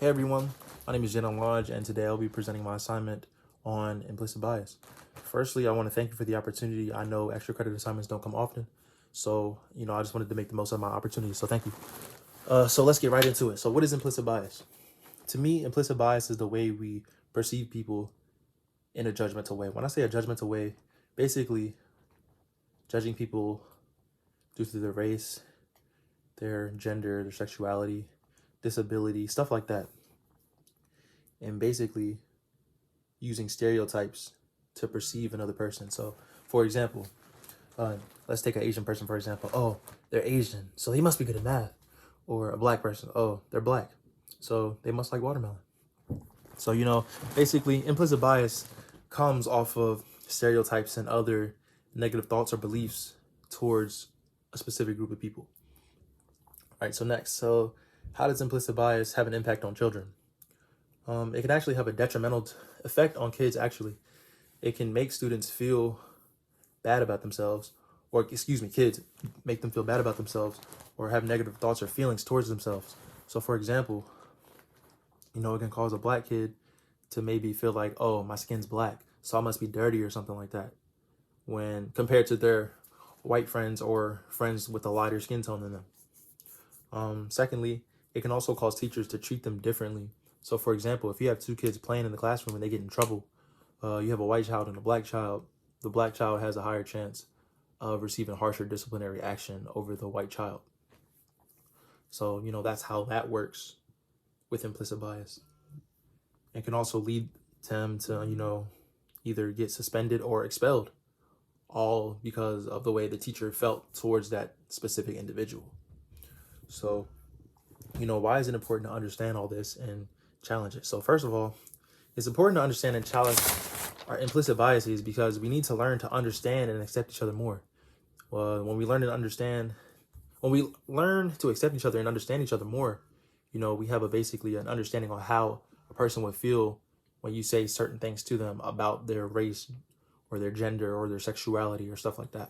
Hey everyone, my name is Jen Lodge, and today I'll be presenting my assignment on implicit bias. Firstly, I want to thank you for the opportunity. I know extra credit assignments don't come often, so I just wanted to make the most of my opportunity, so thank you. So let's get right into it. So what is implicit bias? To me, implicit bias is the way we perceive people in a judgmental way. When I say a judgmental way, basically judging people due to their race, their gender, their sexuality, disability, stuff like that. And basically using stereotypes to perceive another person. So, for example, let's take an Asian person, for example. Oh, they're Asian, so they must be good at math. Or a black person. Oh, they're black, so they must like watermelon. So, basically, implicit bias comes off of stereotypes and other negative thoughts or beliefs towards a specific group of people. All right, so next. So how does implicit bias have an impact on children? It can actually have a detrimental effect on kids, actually. It can make students feel bad about themselves, or kids make them feel bad about themselves or have negative thoughts or feelings towards themselves. So for example, it can cause a black kid to maybe feel like, oh, my skin's black, so I must be dirty or something like that, when compared to their white friends or friends with a lighter skin tone than them. Secondly, it can also cause teachers to treat them differently. So for example, if you have two kids playing in the classroom and they get in trouble, you have a white child and a black child, the black child has a higher chance of receiving harsher disciplinary action over the white child. So, that's how that works with implicit bias. It can also lead them to, either get suspended or expelled, all because of the way the teacher felt towards that specific individual. So, why is it important to understand all this and challenge it? So first of all, it's important to understand and challenge our implicit biases because we need to learn to understand and accept each other more. When we learn to accept each other and understand each other more, we have basically an understanding on how a person would feel when you say certain things to them about their race or their gender or their sexuality or stuff like that.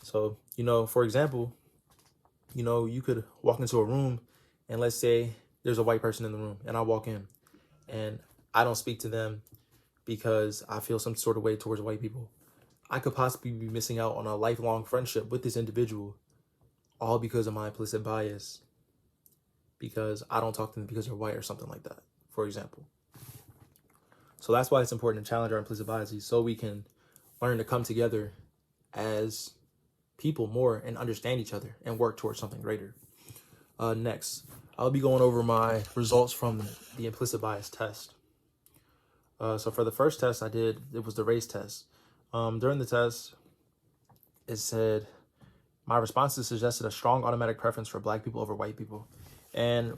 So, for example, you could walk into a room and let's say there's a white person in the room and I walk in and I don't speak to them because I feel some sort of way towards white people. I could possibly be missing out on a lifelong friendship with this individual, all because of my implicit bias, because I don't talk to them because they're white or something like that, for example. So that's why it's important to challenge our implicit biases so we can learn to come together as people more and understand each other and work towards something greater. Next, I'll be going over my results from the implicit bias test. So for the first test I did, it was the race test. During the test, it said my responses suggested a strong automatic preference for black people over white people. And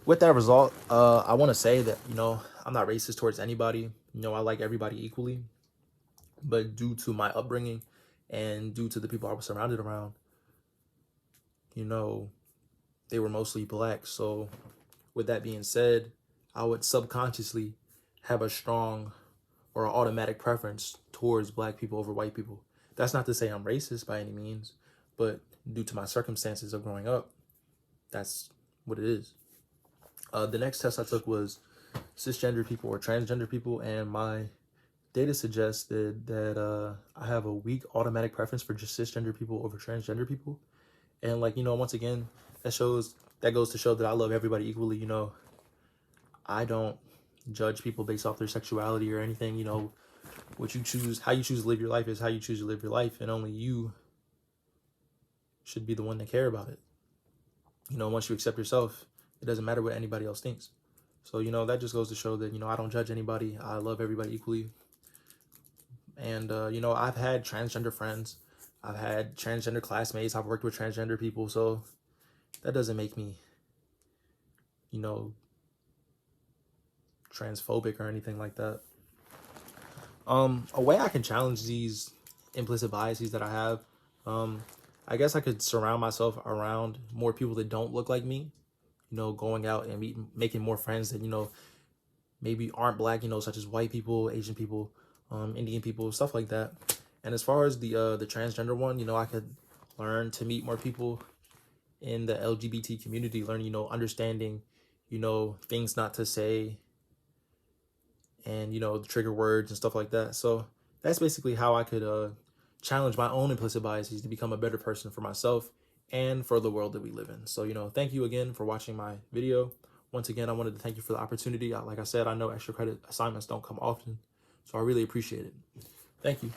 with that result, I want to say that, I'm not racist towards anybody. I like everybody equally. But due to my upbringing and due to the people I was surrounded around, they were mostly black. So with that being said, I would subconsciously have a strong or an automatic preference towards black people over white people. That's not to say I'm racist by any means, but due to my circumstances of growing up, that's what it is. The next test I took was cisgender people or transgender people, and my data suggested that I have a weak automatic preference for just cisgender people over transgender people. And once again, that goes to show that I love everybody equally. I don't judge people based off their sexuality or anything. What you choose, how you choose to live your life is how you choose to live your life, and only you should be the one to care about it. Once you accept yourself, it doesn't matter what anybody else thinks. So, that just goes to show that, I don't judge anybody. I love everybody equally. And, I've had transgender friends. I've had transgender classmates. I've worked with transgender people. So that doesn't make me, transphobic or anything like that. A way I can challenge these implicit biases that I have, I guess I could surround myself around more people that don't look like me, going out and making more friends that, maybe aren't black, such as white people, Asian people, Indian people, stuff like that. And as far as the transgender one, I could learn to meet more people in the LGBT community, learn, understanding, things not to say, and, the trigger words and stuff like that. So that's basically how I could challenge my own implicit biases to become a better person for myself and for the world that we live in. So, thank you again for watching my video. Once again, I wanted to thank you for the opportunity. Like I said, I know extra credit assignments don't come often, so I really appreciate it. Thank you.